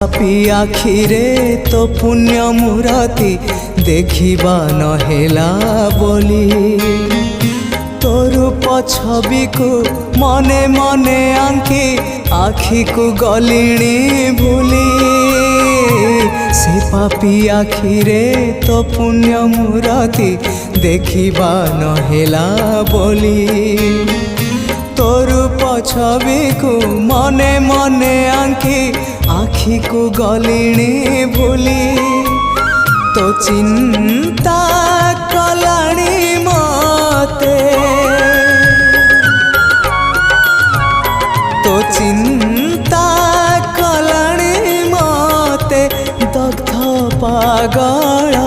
पापी आखिरे तो पुण्य मूरति देखिबा नहेला बोली तोर छवि को मने मने आंकी आखि को गलिणी भूली से पापी आखिरे तो पुण्य मूरति देखिबा नहेला बोली तोर छवि को मने मने आंकी आखि को गलिणी भूली तो चिंता कलाणी मते तो चिंता कलाणी मते दग्ध पागल